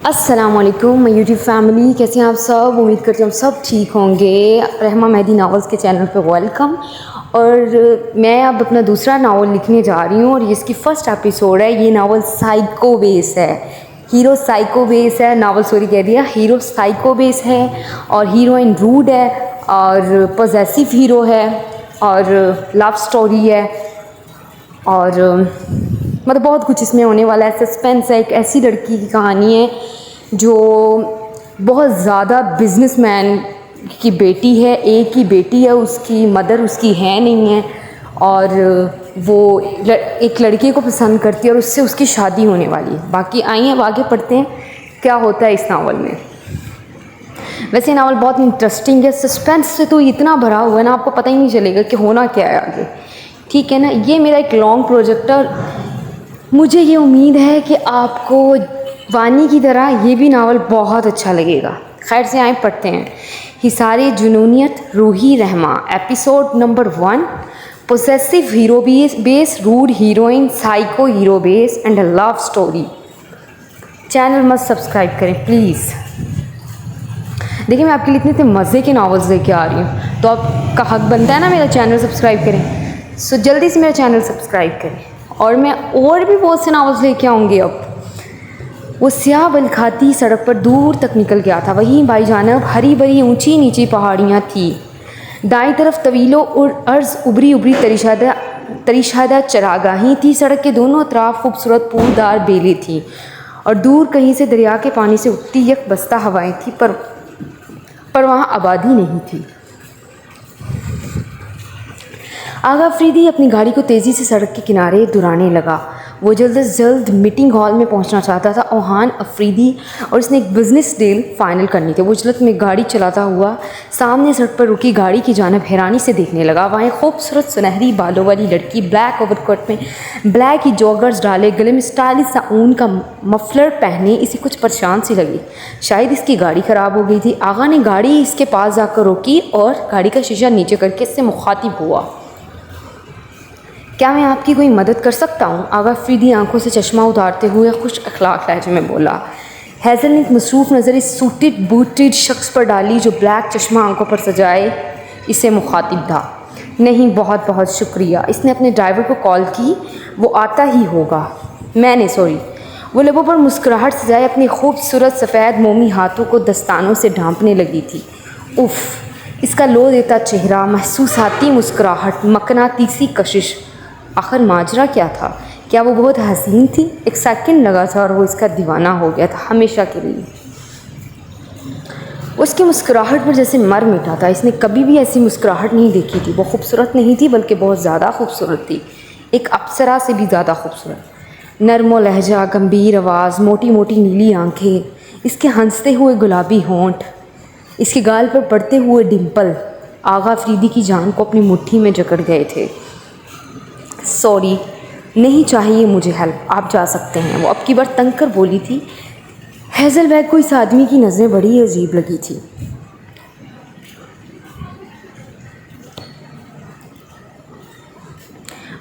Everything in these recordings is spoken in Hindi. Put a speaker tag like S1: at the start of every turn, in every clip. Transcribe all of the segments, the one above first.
S1: अस्सलाम वालेकुम माय यूट्यूब फैमिली, कैसे हैं आप सब। उम्मीद करती हूँ सब ठीक होंगे। रहमा मेहदी नावल्स के चैनल पे वेलकम। और मैं अब अपना दूसरा नावल लिखने जा रही हूँ और ये इसकी फ़र्स्ट एपिसोड है। ये नावल साइको बेस है, हीरो साइको बेस है। नावल सॉरी कह दिया, हीरो साइको बेस है और हीरोइन रूड है और पॉजेसिव हीरो है और लव स्टोरी है और मतलब बहुत कुछ इसमें होने वाला है। सस्पेंस है। एक ऐसी लड़की की कहानी है जो बहुत ज़्यादा बिजनेसमैन की बेटी है। एक ही बेटी है, उसकी मदर उसकी है नहीं है और वो एक लड़के को पसंद करती है और उससे उसकी शादी होने वाली है। बाकी आइए अब आगे पढ़ते हैं क्या होता है इस नावल में। वैसे नावल बहुत इंटरेस्टिंग है, सस्पेंस से तो इतना भरा हुआ है ना, आपको पता ही नहीं चलेगा कि होना क्या है आगे। ठीक है ना। ये मेरा एक लॉन्ग प्रोजेक्ट है। मुझे ये उम्मीद है कि आपको वानी की तरह ये भी नावल बहुत अच्छा लगेगा। खैर से आए पढ़ते हैं। Hisare Junooniyat Roohi Rehma, episode number 1। Possessive hero base, rude heroine, psycho hero base and a love story. Channel मस्त सब्सक्राइब करें प्लीज़। देखिए मैं आपके लिए इतने इतने मज़े के नावल्स लेके आ रही हूँ, तो आपका हक बनता है ना मेरा चैनल सब्सक्राइब करें। सो जल्दी से मेरा चैनल सब्सक्राइब करें। और मैं और भी बहुत से नावल्स लेके आऊँगी अब। वो स्याह बलखाती सड़क पर दूर तक निकल गया था। वहीं बाई जानब हरी भरी ऊंची नीची पहाड़ियाँ थीं। दाईं तरफ तवीलो और अर्ज उभरी उभरी तरीशादा चरागाही थी। सड़क के दोनों अतराफ खूबसूरत फूलदार बेलें थीं और दूर कहीं से दरिया के पानी से उठती यक बस्ता हवाएं थी, पर वहाँ आबादी नहीं थी। आगा अफरीदी अपनी गाड़ी को तेज़ी से सड़क के किनारे दुराने लगा। वो जल्द से जल्द मीटिंग हॉल में पहुंचना चाहता था। ओहान अफरीदी और इसने एक बिज़नेस डील फाइनल करनी थी। वो जल्द में गाड़ी चलाता हुआ सामने सड़क पर रुकी गाड़ी की जानब हैरानी से देखने लगा। वहाँ खूबसूरत सुनहरी बालों वाली लड़की ब्लैक ओवरकोट में ब्लैक ही जॉगर्स डाले, गले में स्टाइलिश सा ऊन का मफलर पहने इसे कुछ परेशान सी लगी। शायद इसकी गाड़ी ख़राब हो गई थी। आगा ने गाड़ी इसके पास जाकर रोकी और गाड़ी का शीशा नीचे करके इससे मुखातिब हुआ। क्या मैं आपकी कोई मदद कर सकता हूँ? आगा अफरीदी आंखों से चश्मा उतारते हुए खुश अखलाक लहजे में बोला। हैज़ल ने एक मसरूफ़ नज़र इस सूटेड बूटेड शख्स पर डाली जो ब्लैक चश्मा आंखों पर सजाए इसे मुखातिब था। नहीं, बहुत बहुत शुक्रिया। इसने अपने ड्राइवर को कॉल की, वो आता ही होगा। वो लबों पर मुस्कुराहट सजाए अपने खूबसूरत सफ़ेद मोमी हाथों को दस्तानों से ढांपने लगी थी। उफ़, इसका लो देता चेहरा, महसूसाती मुस्कुराहट, मकनातीसी कशिश। आखिर माजरा क्या था? क्या वो बहुत हसीन थी? एक सेकंड लगा था और वो इसका दीवाना हो गया था हमेशा के लिए। उसकी मुस्कुराहट पर जैसे मर मिटा था। इसने कभी भी ऐसी मुस्कुराहट नहीं देखी थी। वो खूबसूरत नहीं थी बल्कि बहुत ज़्यादा खूबसूरत थी, एक अप्सरा से भी ज़्यादा खूबसूरत। नर्मो लहजा, गंभीर आवाज़, मोटी मोटी नीली आंखें, इसके हंसते हुए गुलाबी होंठ, इसके गाल पर पड़ते हुए डिम्पल आगा अफरीदी की जान को अपनी मुट्ठी में जकड़ गए थे। सॉरी, नहीं चाहिए मुझे हेल्प, आप जा सकते हैं, वो अब की बार तंग कर बोली थी। हैज़लबैग को इस आदमी की नज़रें बड़ी अजीब लगी थी।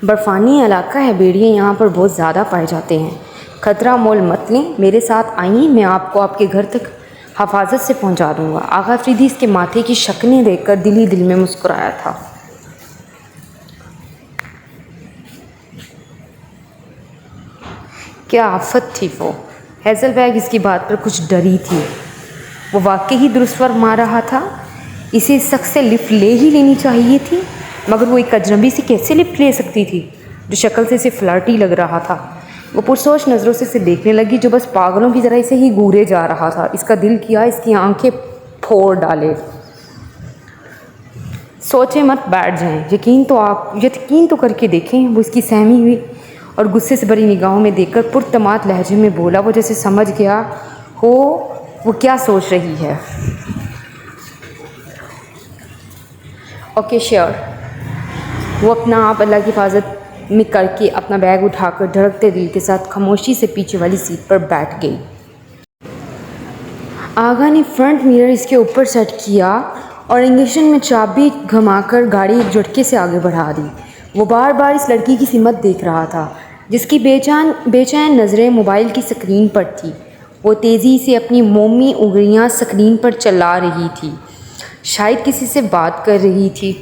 S1: बर्फ़ानी इलाका है, भेड़िए यहाँ पर बहुत ज़्यादा पाए जाते हैं। ख़तरा मोल मत लें, मेरे साथ आइए, मैं आपको आपके घर तक हफाजत से पहुँचा दूँगा। आगा अफरीदी इसके माथे की शक्लें देखकर दिल ही दिल में मुस्कुराया था। क्या आफत थी वो। हैज़लबैग इसकी बात पर कुछ डरी थी। वो वाकई ही दुरुस्त फरमा रहा था। इसे इस शख्स से लिफ्ट ले ही लेनी चाहिए थी, मगर वो एक अजनबी से कैसे लिफ्ट ले सकती थी जो शक्ल से इसे फ्लर्टी लग रहा था। वो पुरसोच नज़रों से इसे देखने लगी जो बस पागलों की तरह इसे ही घूरे जा रहा था। इसका दिल किया इसकी आंखें फोड़ डाले। सोचे मत, बैठ जाएं, यकीन तो करके देखें। वो इसकी सहमी हुई और गुस्से से भरी निगाहों में देखकर पुरतमाद लहजे में बोला। वो जैसे समझ गया हो वो क्या सोच रही है। Okay sure. वो अपना आप अल्लाह की हिफाजत में करके अपना बैग उठाकर धड़कते दिल के साथ खामोशी से पीछे वाली सीट पर बैठ गई। आगा ने फ्रंट मिरर इसके ऊपर सेट किया और इंजेक्शन में चाबी घुमाकर गाड़ी एक झटके से आगे बढ़ा दी। वो बार बार इस लड़की की सिमत देख रहा था जिसकी बेचैन नज़रें मोबाइल की स्क्रीन पर थी। वो तेज़ी से अपनी मोमी उंगलियां स्क्रीन पर चला रही थी, शायद किसी से बात कर रही थी।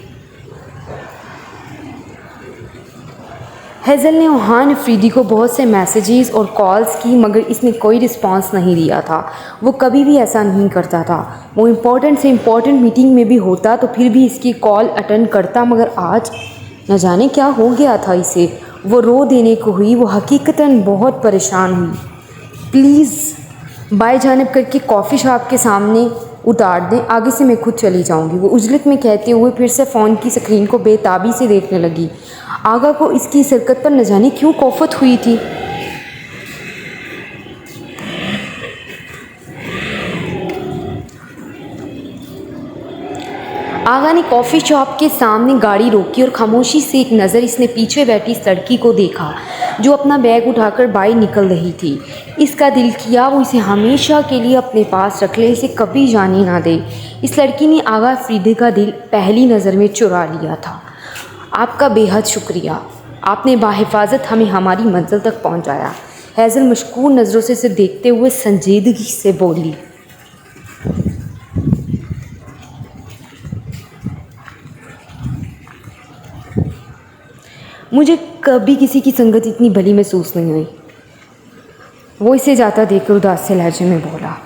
S1: हेज़ल ने ओहान अफरीदी को बहुत से मैसेजेस और कॉल्स की, मगर इसने कोई रिस्पांस नहीं दिया था। वो कभी भी ऐसा नहीं करता था। वो इम्पोर्टेंट से इम्पोर्टेंट मीटिंग में भी होता तो फिर भी इसकी कॉल अटेंड करता, मगर आज न जाने क्या हो गया था इसे। वो रो देने को हुई। वो हकीकतन बहुत परेशान हुई। प्लीज़ बाय जानब करके कॉफ़ी शॉप के सामने उतार दें, आगे से मैं खुद चली जाऊंगी, वो उजलत में कहते हुए फिर से फ़ोन की स्क्रीन को बेताबी से देखने लगी। आगा को इसकी सरकत पर न जाने क्यों खौफत हुई थी। आगा ने कॉफ़ी शॉप के सामने गाड़ी रोकी और खामोशी से एक नज़र इसने पीछे बैठी इस लड़की को देखा जो अपना बैग उठाकर बाहर निकल रही थी। इसका दिल किया वो इसे हमेशा के लिए अपने पास रख ले, इसे कभी जाने ना दे। इस लड़की ने आगा अफरीदी का दिल पहली नज़र में चुरा लिया था। आपका बेहद शुक्रिया, आपने बाहिफाजत हमें हमारी मंजिल तक पहुंचाया। हेज़ल मशकूर नज़रों से इसे देखते हुए संजीदगी से बोली। मुझे कभी किसी की संगत इतनी भली महसूस नहीं हुई, वो इसे जाता देखकर उदास से लहजे में बोला।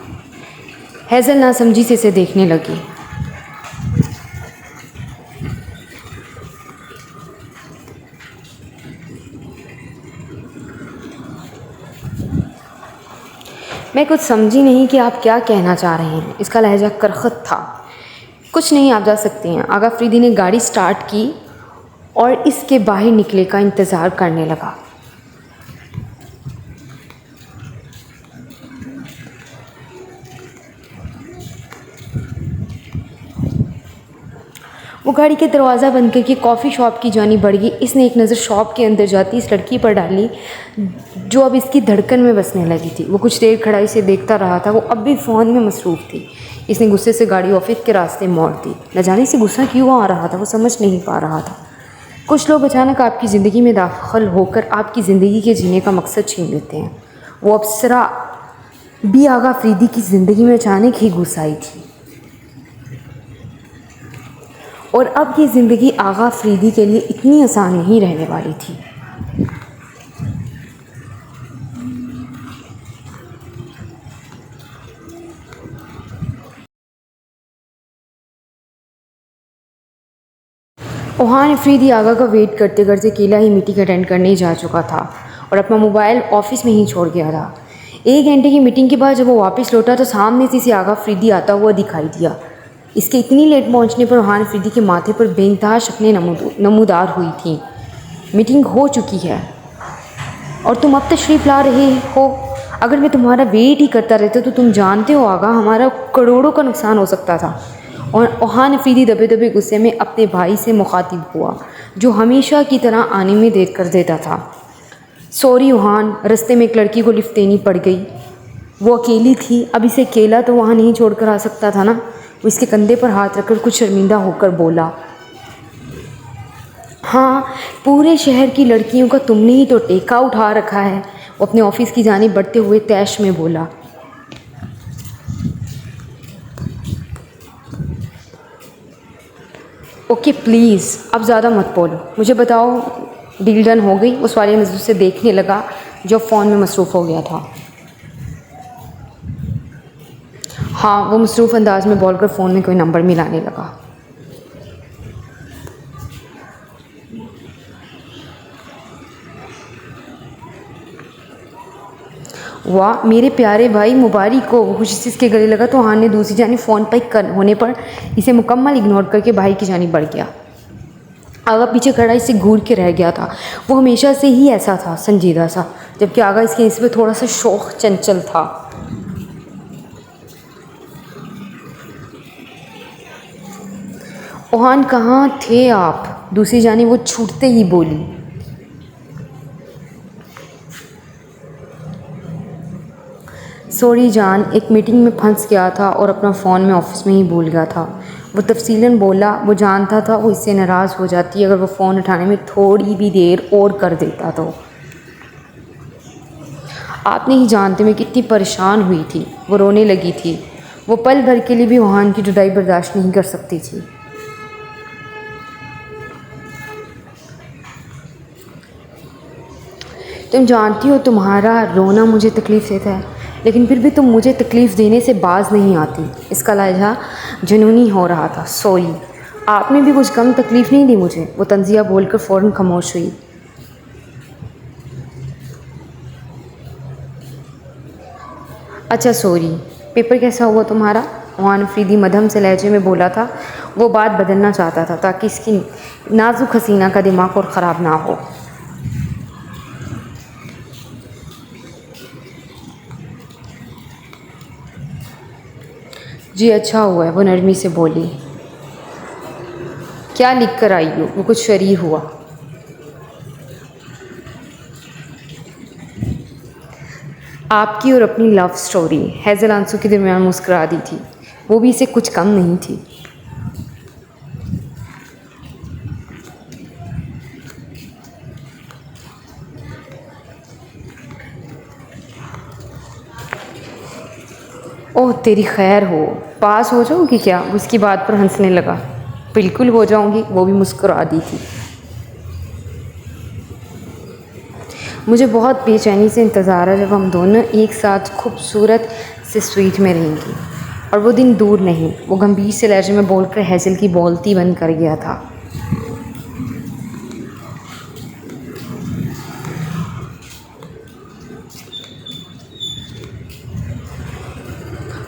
S1: हेज़ल नासमझी से इसे देखने लगी। मैं कुछ समझी नहीं कि आप क्या कहना चाह रहे हैं। इसका लहजा करखत था। कुछ नहीं, आप जा सकती हैं। आगा अफरीदी ने गाड़ी स्टार्ट की और इसके बाहर निकले का इंतज़ार करने लगा। वो गाड़ी के दरवाज़ा बंद करके कॉफ़ी शॉप की जानिब बढ़ गई। इसने एक नज़र शॉप के अंदर जाती इस लड़की पर डाली जो अब इसकी धड़कन में बसने लगी थी। वो कुछ देर खड़ा इसे देखता रहा था। वो अब भी फ़ोन में मसरूफ़ थी। इसने गुस्से से गाड़ी ऑफिस के रास्ते मोड़ दी। न जाने से गुस्सा क्यों आ रहा था, वो समझ नहीं पा रहा था। कुछ लोग अचानक आपकी ज़िंदगी में दाखिल होकर आपकी ज़िंदगी के जीने का मकसद छीन लेते हैं। वो अप्सरा भी आगा अफरीदी की ज़िंदगी में अचानक ही घुस आई थी और अब ये ज़िंदगी आगा अफरीदी के लिए इतनी आसान नहीं रहने वाली थी। ओहान अफरीदी आगा का वेट करते करते अकेला ही मीटिंग अटेंड करने जा चुका था और अपना मोबाइल ऑफिस में ही छोड़ गया था। 1 घंटे की मीटिंग के बाद जब वो वापस लौटा तो सामने से इसे आगा अफरीदी आता हुआ दिखाई दिया। इसके इतनी लेट पहुंचने पर ओहान अफरीदी के माथे पर बेइंतहा शक्लें नमूदार हुई थीं। मीटिंग हो चुकी है और तुम अब तशरीफ़ ला रहे हो। अगर मैं तुम्हारा वेट ही करता रहता तो तुम जानते हो आगा हमारा करोड़ों का नुकसान हो सकता था। और ओहान अफरीदी दबे दबे गुस्से में अपने भाई से मुखातिब हुआ जो हमेशा की तरह आने में देर कर देता था। सॉरी ओहान, रास्ते में एक लड़की को लिफ्ट देनी पड़ गई। वो अकेली थी, अब इसे अकेला तो वहाँ नहीं छोड़कर आ सकता था ना। वो इसके कंधे पर हाथ रखकर कुछ शर्मिंदा होकर बोला। हाँ, पूरे शहर की लड़कियों का तुमने ही तो टेका उठा रखा है। वो अपने ऑफिस की जानिब बढ़ते हुए तैश में बोला। ओके प्लीज़, अब ज़्यादा मत बोलो। मुझे बताओ डील डन हो गई? उस वाले नज़र से देखने लगा जो फ़ोन में मसरूफ़ हो गया था। हाँ, वो मसरूफ़ अंदाज में बोलकर फ़ोन में कोई नंबर मिलाने लगा। वाह मेरे प्यारे भाई, मुबारक हो। खुशी से इसके गले लगा तो ओहान ने दूसरी जानिब फ़ोन पिक होने पर इसे मुकम्मल इग्नोर करके भाई की जानिब बढ़ गया। आगा पीछे खड़ा इसे घूर के रह गया था। वो हमेशा से ही ऐसा था, संजीदा सा, जबकि आगा इसके निस्बत थोड़ा सा शौक चंचल था। ओहान कहाँ थे आप? दूसरी जानिब वो छूटते ही बोली। सॉरी जान, एक मीटिंग में फंस गया था और अपना फ़ोन में ऑफिस में ही भूल गया था। वो तफसीलन बोला। वो जानता था वो इससे नाराज़ हो जाती अगर वो फ़ोन उठाने में थोड़ी भी देर और कर देता तो। आप नहीं जानते मैं कितनी परेशान हुई थी। वो रोने लगी थी। वो पल भर के लिए भी ओहान की जुदाई बर्दाश्त नहीं कर सकती थी। तुम जानती हो तुम्हारा रोना मुझे तकलीफ़ देता है, लेकिन फिर भी तुम मुझे तकलीफ़ देने से बाज नहीं आती। इसका लहजा जुनूनी हो रहा था। सॉरी, आपने भी कुछ कम तकलीफ़ नहीं दी मुझे। वो तंज़िया बोलकर फ़ौरन खामोश हुई। अच्छा सॉरी, पेपर कैसा हुआ तुम्हारा? ओहान अफरीदी मध्यम से लहजे में बोला था। वो बात बदलना चाहता था ताकि इसकी नाजुक हसीना का दिमाग और ख़राब ना हो। जी अच्छा हुआ है, वो नरमी से बोली। क्या लिख कर आई हो? वो कुछ शरी हुआ। आपकी और अपनी लव स्टोरी। हैज़ल आंसू के दरमियान मुस्कुरा दी थी। वो भी इसे कुछ कम नहीं थी। ओह तेरी खैर हो, पास हो जाऊँगी क्या? उसकी बात पर हंसने लगा। बिल्कुल हो जाऊँगी, वो भी मुस्कुरा दी थी। मुझे बहुत बेचैनी से इंतज़ार है जब हम दोनों एक साथ खूबसूरत से स्वीट में रहेंगी। और वो दिन दूर नहीं। वो गंभीर से लहजे में बोलकर हैज़ल की बोलती बंद कर गया था।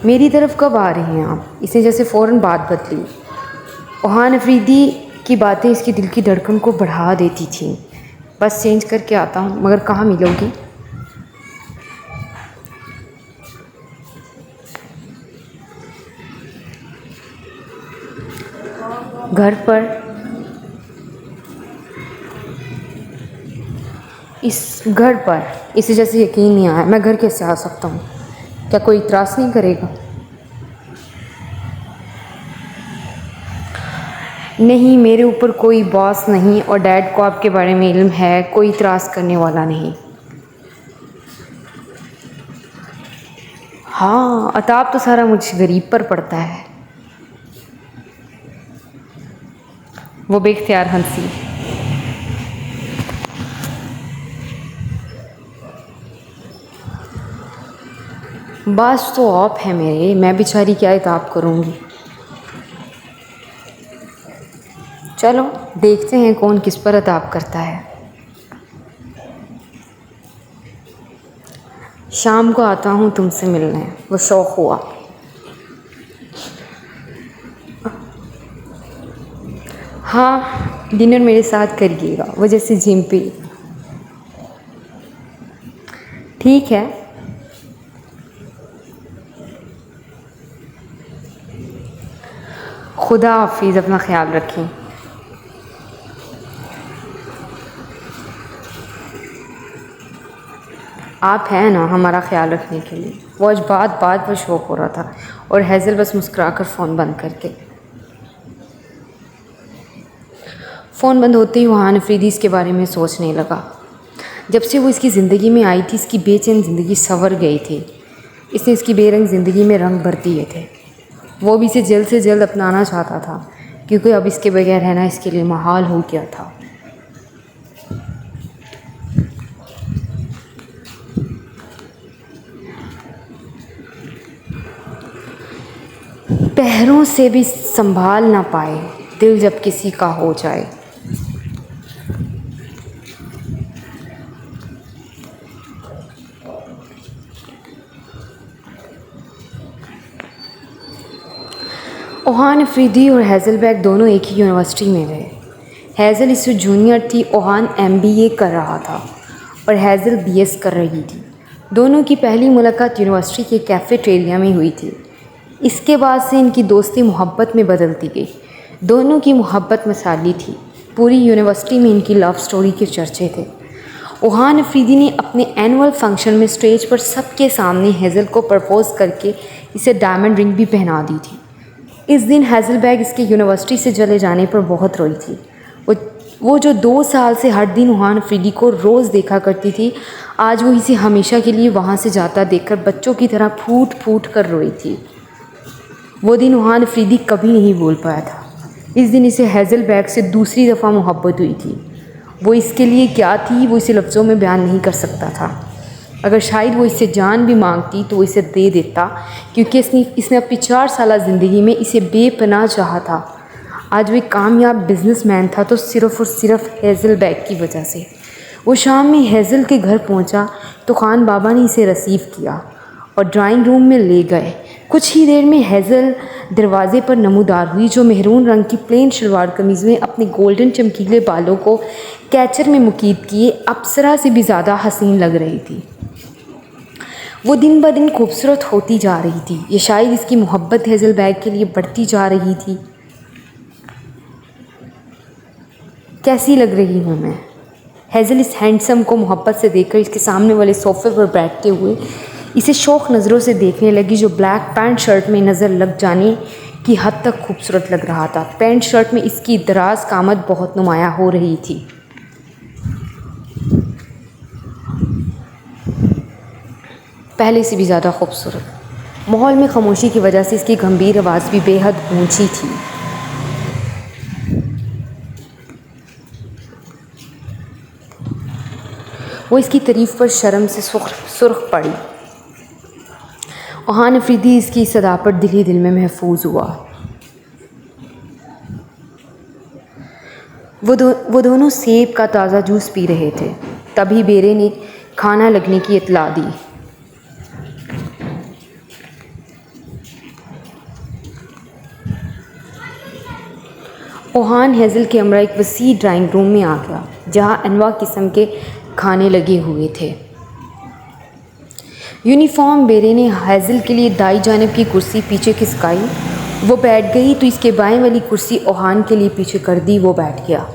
S1: मेरी तरफ कब आ रही हैं आप? इसने जैसे फ़ौरन बात बदली। ओहान अफरीदी की बातें इसकी दिल की धड़कन को बढ़ा देती थीं। बस चेंज करके आता हूँ, मगर कहाँ मिलोगी? घर पर। इस घर पर। इसे जैसे यकीन नहीं आया। मैं घर कैसे आ सकता हूँ? क्या कोई इतराज़ नहीं करेगा? नहीं, मेरे ऊपर कोई बॉस नहीं और डैड को आपके बारे में इल्म है। कोई इतराज़ करने वाला नहीं। हाँ, अताब तो सारा मुझ गरीब पर पड़ता है। वो बेख्तियार हंसी। बास तो ऑफ है मेरे, मैं बेचारी क्या इताब करूँगी। चलो देखते हैं कौन किस पर अताब करता है। शाम को आता हूँ तुमसे मिलने। वो शौक़ हुआ। हाँ, डिनर मेरे साथ करिएगा। वो जैसे जिम पे। ठीक है। खुदा हाफिज़, अपना ख्याल रखें। आप हैं ना हमारा ख्याल रखने के लिए। वो आज बात बात पर शौक़ हो रहा था और हैज़ल बस मुस्कुरा कर फ़ोन बंद करके। फ़ोन बंद होते ही ओहान अफरीदी इसके बारे में सोचने लगा। जब से वो इसकी ज़िंदगी में आई थी, इसकी बेचैन ज़िंदगी संवर गई थी। इसने इसकी बेरंग ज़िंदगी में रंग भर दिए थे। वो भी इसे जल्द से जल्द अपनाना चाहता था, क्योंकि अब इसके बगैर रहना इसके लिए महाल हो गया था। पैरों से भी संभाल ना पाए दिल जब किसी का हो जाए। ओहान अफरीदी और हैज़लबैग दोनों एक ही यूनिवर्सिटी में रहे। हैज़ल इससे जूनियर थी। ओहान MBA कर रहा था और हैज़ल BS कर रही थी। दोनों की पहली मुलाकात यूनिवर्सिटी के कैफ़ेटेरिया में हुई थी। इसके बाद से इनकी दोस्ती मोहब्बत में बदलती गई। दोनों की मोहब्बत मिसाली थी। पूरी यूनिवर्सिटी में इनकी लव स्टोरी के चर्चे थे। ओहान अफरीदी ने अपने एनुअल फंक्शन में स्टेज पर सबके सामने हैज़ल को प्रपोज़ करके इसे डायमंड रिंग भी पहना दी थी। इस दिन हैज़लबैग इसके यूनिवर्सिटी से चले जाने पर बहुत रोई थी। वो जो 2 साल से हर दिन ओहान अफरीदी को रोज़ देखा करती थी, आज वो इसे हमेशा के लिए वहाँ से जाता देखकर बच्चों की तरह फूट फूट कर रोई थी। वो दिन ओहान अफरीदी कभी नहीं भूल पाया था। इस दिन इसे हेज़लबैग से दूसरी दफ़ा मोहब्बत हुई थी। वो इसके लिए क्या थी वो इसे लफ्ज़ों में बयान नहीं कर सकता था। अगर शायद वो इससे जान भी मांगती तो वो इसे दे देता, क्योंकि इसने अपनी 4 साल ज़िंदगी में इसे बेपनाह चाहा था। आज वो एक कामयाब बिजनेसमैन था तो सिर्फ़ और सिर्फ हेज़लबैग की वजह से। वो शाम में हेज़ल के घर पहुंचा तो खान बाबा ने इसे रिसीव किया और ड्राइंग रूम में ले गए। कुछ ही देर में हेज़ल दरवाज़े पर नमूदार हुई, जो मेहरून रंग की प्लेन शलवार कमीज़ में अपने गोल्डन चमकीले बालों को कैचर में मुकीद किए अप्सरा से भी ज़्यादा हसीन लग रही थी। वो दिन ब दिन खूबसूरत होती जा रही थी। ये शायद इसकी मोहब्बत हेज़लबैग के लिए बढ़ती जा रही थी। कैसी लग रही हूँ मैं? हेज़ल इस हैंडसम को मोहब्बत से देखकर इसके सामने वाले सोफ़े पर बैठते हुए इसे शौक़ नज़रों से देखने लगी, जो ब्लैक पैंट शर्ट में नज़र लग जाने की हद तक खूबसूरत लग रहा था। पैंट शर्ट में इसकी दराज कामत बहुत नुमायाँ हो रही थी। पहले से भी ज़्यादा खूबसूरत। माहौल में खामोशी की वजह से इसकी गंभीर आवाज़ भी बेहद ऊंची थी। वो इसकी तारीफ़ पर शर्म से सुर्ख पड़ी। ओहान अफरीदी इसकी सदा पर दिल ही दिल में महफूज हुआ। वो दोनों सेब का ताज़ा जूस पी रहे थे, तभी बेरे ने खाना लगने की इत्तला दी। ओहान हेज़ल के हमरा एक वसी ड्राइंग रूम में आ गया, जहाँ अनवा किस्म के खाने लगे हुए थे। यूनिफॉर्म बेरे ने हेज़ल के लिए दाई जानिब की कुर्सी पीछे खिसकाई। वो बैठ गई तो इसके बाएं वाली कुर्सी ओहान के लिए पीछे कर दी। वो बैठ गया।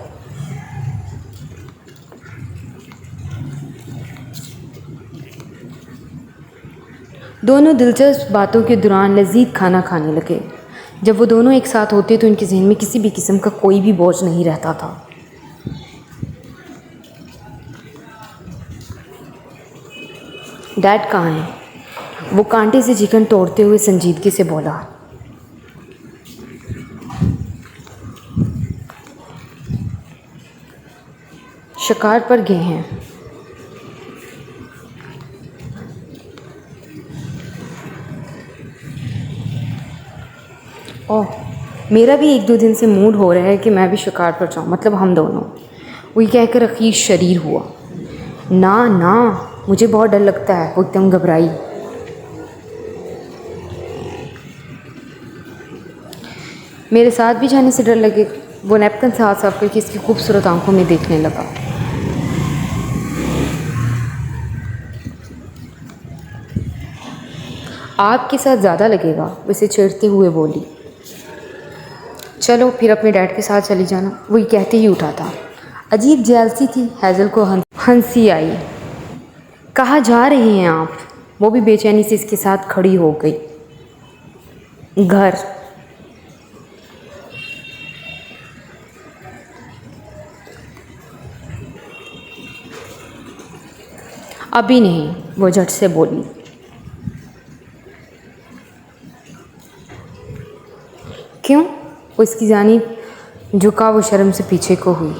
S1: दोनों दिलचस्प बातों के दौरान लजीज खाना खाने लगे। जब वो दोनों एक साथ होते तो इनके जहन में किसी भी किस्म का कोई भी बोझ नहीं रहता था। डैड कहाँ हैं? वो कांटे से चिकन तोड़ते हुए संजीदगी से बोला। शिकार पर गए हैं। ओह, मेरा भी 1-2 दिन से मूड हो रहा है कि मैं भी शिकार पर जाऊँ, मतलब हम दोनों। वो ये कहकर अखीर शरीर हुआ। ना ना, मुझे बहुत डर लगता है। वो एकदम घबराई। मेरे साथ भी जाने से डर लगे। वो नैपकिन से हाथ साफ करके इसकी खूबसूरत आंखों में देखने लगा। आपके साथ ज़्यादा लगेगा, उसे छेड़ते हुए बोली। चलो फिर अपने डैड के साथ चली जाना, वो ये कहते ही उठा था। अजीब जेलसी थी। हेज़ल को हंसी आई। कहाँ जा रहे हैं आप? वो भी बेचैनी से इसके साथ खड़ी हो गई। घर। अभी नहीं, वो झट से बोली। क्यों? वो इसकी जानिब झुका। वो शर्म से पीछे को हुई।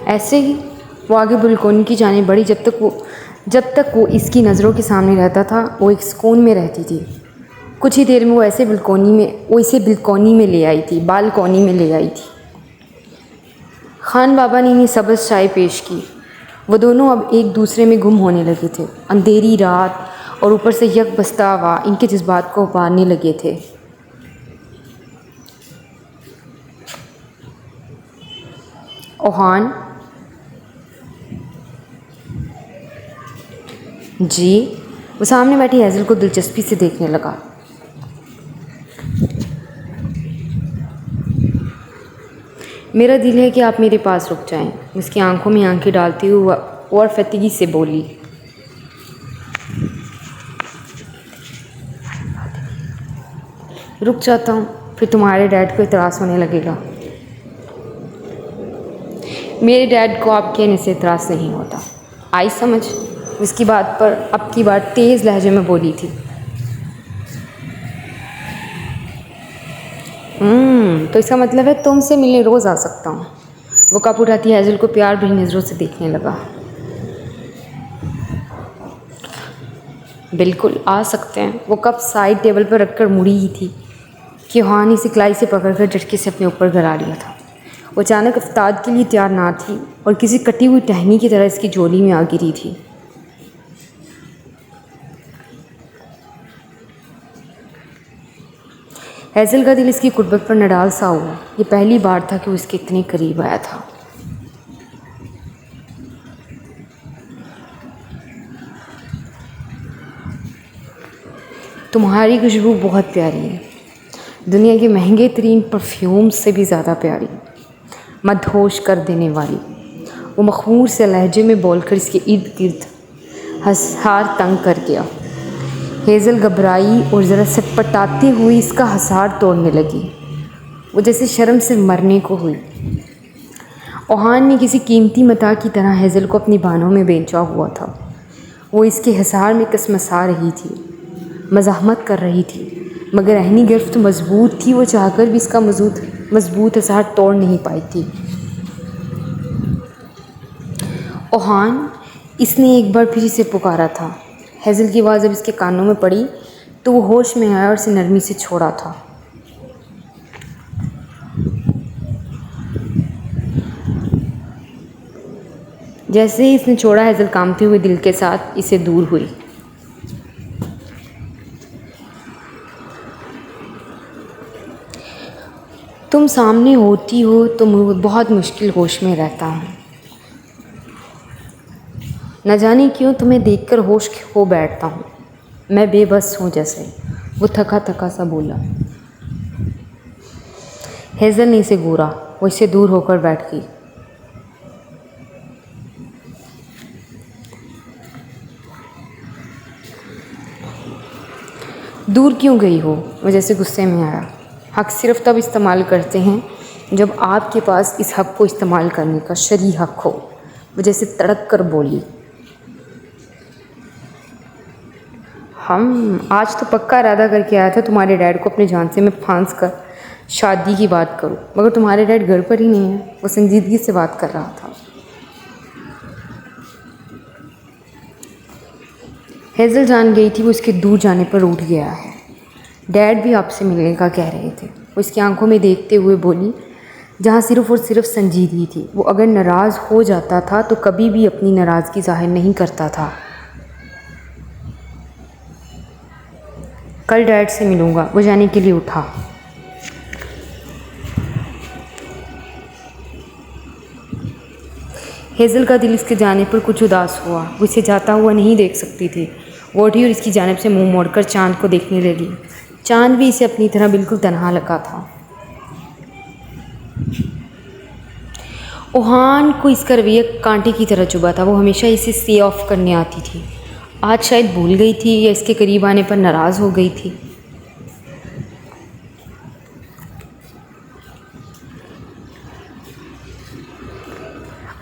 S1: ऐसे ही वो आगे बालकोनी की जानिब बढ़ी। जब तक वो इसकी नज़रों के सामने रहता था वो एक सुकून में रहती थी। कुछ ही देर में वो इसे बालकोनी में ले आई थी। खान बाबा ने इन्हें सब्ज़ चाय पेश की। वो दोनों अब एक दूसरे में गुम होने लगे थे। अंधेरी रात और ऊपर से यक बस्ता हवा इनके जज्बात को उबारने लगे थे। ओहान जी। वो सामने बैठी हेज़ल को दिलचस्पी से देखने लगा। मेरा दिल है कि आप मेरे पास रुक जाएं। उसकी आंखों में आंखें डालती हुई और फतीगी से बोली। रुक जाता हूँ, फिर तुम्हारे डैड को इतराज़ होने लगेगा। मेरे डैड को आप कहने से इतराज़ नहीं होता। आई समझ? उसकी बात पर अब की बात तेज़ लहजे में बोली थी। तो इसका मतलब है तुमसे मिलने रोज़ आ सकता हूँ। वो कप उठाती हेज़ल को प्यार भरी नज़रों से देखने लगा। बिल्कुल आ सकते हैं। वो कप साइड टेबल पर रखकर मुड़ी ही थी कि ओहान इसे कलाई से पकड़कर झटके से अपने ऊपर गिरा लिया था। वो अचानक इफ्तार के लिए तैयार ना थी और किसी कटी हुई टहनी की तरह इसकी झोली में आ गिरी थी। हेज़ल का दिल इसकी कुर्बत पर निडाल सा हुआ। ये पहली बार था कि वो इसके इतने करीब आया था। तुम्हारी खुशबू बहुत प्यारी है, दुनिया के महंगे तरीन परफ्यूम से भी ज़्यादा प्यारी, मदहोश कर देने वाली। वो मखमूर से लहजे में बोलकर इसके इर्द गिर्द हंसार तंग कर गया। हेज़ल घबराई और ज़रा सटपटाती हुई इसका हंसार तोड़ने लगी। वो जैसे शर्म से मरने को हुई। ओहान ने किसी कीमती मता की तरह हेज़ल को अपनी बाहों में बेंचा हुआ था। वो इसके हंसार में कसमसा रही थी, मज़ाहमत कर रही थी, मगर रहनी गिरफ्त मजबूत थी। वो चाहकर भी इसका मजबूत हंसार तोड़ नहीं पाई थी। ओहान, इसने एक बार फिर इसे पुकारा था। हेज़ल की आवाज़ जब इसके कानों में पड़ी तो वो होश में आया और इसे नरमी से छोड़ा था। जैसे ही इसने छोड़ा, हेज़ल कांपते हुए दिल के साथ इससे दूर हुई। तुम सामने होती हो तो मैं बहुत मुश्किल होश में रहता हूँ। न जाने क्यों तुम्हें देखकर होश खो बैठता हूँ। मैं बेबस हूँ जैसे। वो थका थका सा बोला। हेज़ल ने इसे घूरा। वो इससे दूर होकर बैठ गई। दूर क्यों गई हो? वो जैसे गुस्से में आया। हक सिर्फ तब इस्तेमाल करते हैं जब आपके पास इस हक को इस्तेमाल करने का शरई हक हो। वो जैसे तड़क कर बोली। आज तो पक्का इरादा करके आया था तुम्हारे डैड को अपने झांसे में फांस कर शादी की बात करूं, मगर तुम्हारे डैड घर पर ही नहीं है। वो संजीदगी से बात कर रहा था। हेज़ल जान गई थी वो इसके दूर जाने पर उठ गया है। डैड भी आपसे मिलने का कह रहे थे। वो इसकी आंखों में देखते हुए बोली, जहाँ सिर्फ़ और सिर्फ संजीदगी थी। वो अगर नाराज़ हो जाता था तो कभी भी अपनी नाराज़गी ज़ाहिर नहीं करता था। कल डैड से मिलूँगा। वो जाने के लिए उठा। हेज़ल का दिल इसके जाने पर कुछ उदास हुआ। वो इसे जाता हुआ नहीं देख सकती थी। वो उठी और इसकी जानिब से मुंह मोड़कर चाँद को देखने लगी। चाँद भी इसे अपनी तरह बिल्कुल तन्हा लगा था। ओहान को इसका रवैया कांटे की तरह चुभा था। वो हमेशा इसे से ऑफ करने आती थी। आज शायद भूल गई थी या इसके करीब आने पर नाराज़ हो गई थी।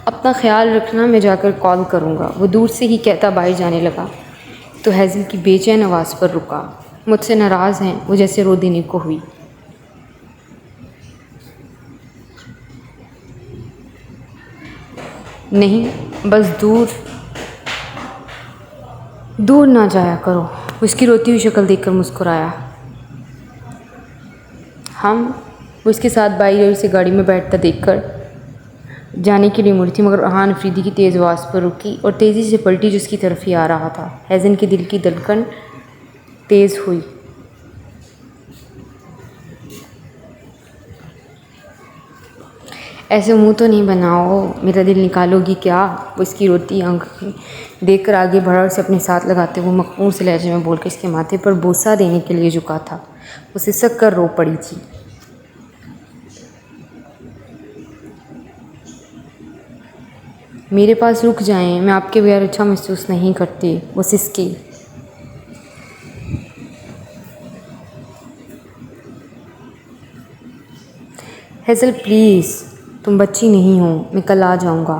S1: अपना ख्याल रखना, मैं जाकर कॉल करूँगा। वो दूर से ही कहता बाहर जाने लगा तो हेज़ल की बेचैन आवाज़ पर रुका। मुझसे नाराज़ हैं? वो जैसे रो देने को हुई। नहीं, बस दूर ना जाया करो। उसकी रोती हुई शक्ल देखकर मुस्कुराया। वो इसके साथ बाई और इसे गाड़ी में बैठता देखकर जाने के लिए मुड़ी थी, मगर ओहान अफरीदी की तेज़ आवाज़ पर रुकी और तेज़ी से पलटी जो उसकी तरफ ही आ रहा था। हेज़ल के दिल की धड़कन तेज़ हुई। ऐसे मुंह तो नहीं बनाओ, मेरा दिल निकालोगी क्या? वो इसकी रोती आंखें देखकर आगे बढ़ा और उसे अपने साथ लगाते हुए मखमूर से लहजे में बोलकर इसके माथे पर बोसा देने के लिए झुका था। वो सिसक कर रो पड़ी थी। मेरे पास रुक जाएं, मैं आपके बगैर अच्छा महसूस नहीं करती। वो सिसकी। हेज़ल प्लीज़, तुम बच्ची नहीं हो, मैं कल आ जाऊँगा।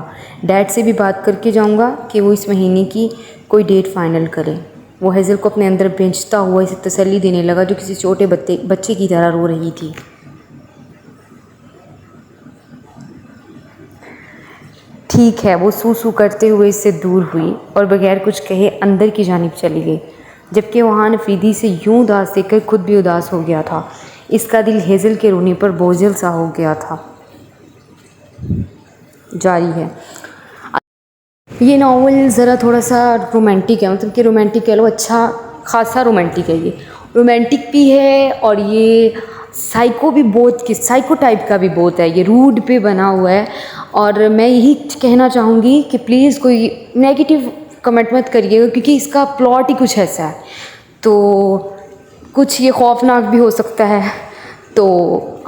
S1: डैड से भी बात करके जाऊँगा कि वो इस महीने की कोई डेट फाइनल करें। वो हेज़ल को अपने अंदर भेजता हुआ इसे तसल्ली देने लगा जो किसी छोटे बच्चे की तरह रो रही थी। ठीक है, वो सू करते हुए इससे दूर हुई और बगैर कुछ कहे अंदर की जानिब चली गई, जबकि वहाँ नफीदी से यूं उदास देखकर खुद भी उदास हो गया था। इसका दिल हेज़ल के रोने पर बोझल सा हो गया था। जारी है। ये नावल ज़रा थोड़ा सा रोमांटिक है, मतलब कि रोमांटिक कह लो, अच्छा खासा रोमांटिक है। ये रोमांटिक भी है और ये साइको भी बहुत, साइको टाइप का भी बहुत है। ये रूड पे बना हुआ है और मैं यही कहना चाहूँगी कि प्लीज़ कोई नेगेटिव कमेंट मत करिएगा, क्योंकि इसका प्लॉट ही कुछ ऐसा है, तो कुछ ये खौफनाक भी हो सकता है। तो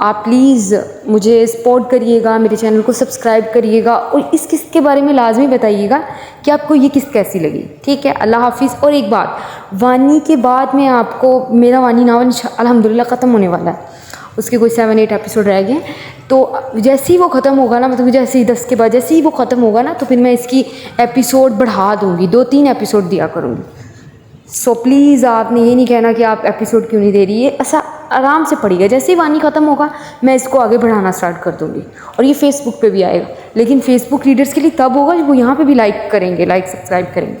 S1: आप प्लीज़ मुझे सपोर्ट करिएगा, मेरे चैनल को सब्सक्राइब करिएगा और इस किस्त के बारे में लाजमी बताइएगा कि आपको ये किस्त कैसी लगी। ठीक है, अल्लाह हाफिज़। और एक बात, वानी के बाद में आपको मेरा वानी नावल अल्हम्दुलिल्लाह ख़त्म होने वाला है, उसके कोई 7-8 एपिसोड रह गए। तो जैसे ही वो ख़त्म होगा ना, मतलब जैसे ही 10 के बाद जैसे ही वो ख़त्म होगा ना, तो फिर मैं इसकी एपिसोड बढ़ा दूँगी, 2-3 एपिसोड दिया करूँगी। सो प्लीज़ आपने ये नहीं कहना कि आप एपिसोड क्यों नहीं दे रही है, ऐसा आराम से पड़ेगा। जैसे ही वानी ख़त्म होगा मैं इसको आगे बढ़ाना स्टार्ट कर दूँगी और ये फेसबुक पे भी आएगा, लेकिन फेसबुक रीडर्स के लिए तब होगा जब वो यहाँ पे भी लाइक करेंगे, लाइक सब्सक्राइब करेंगे।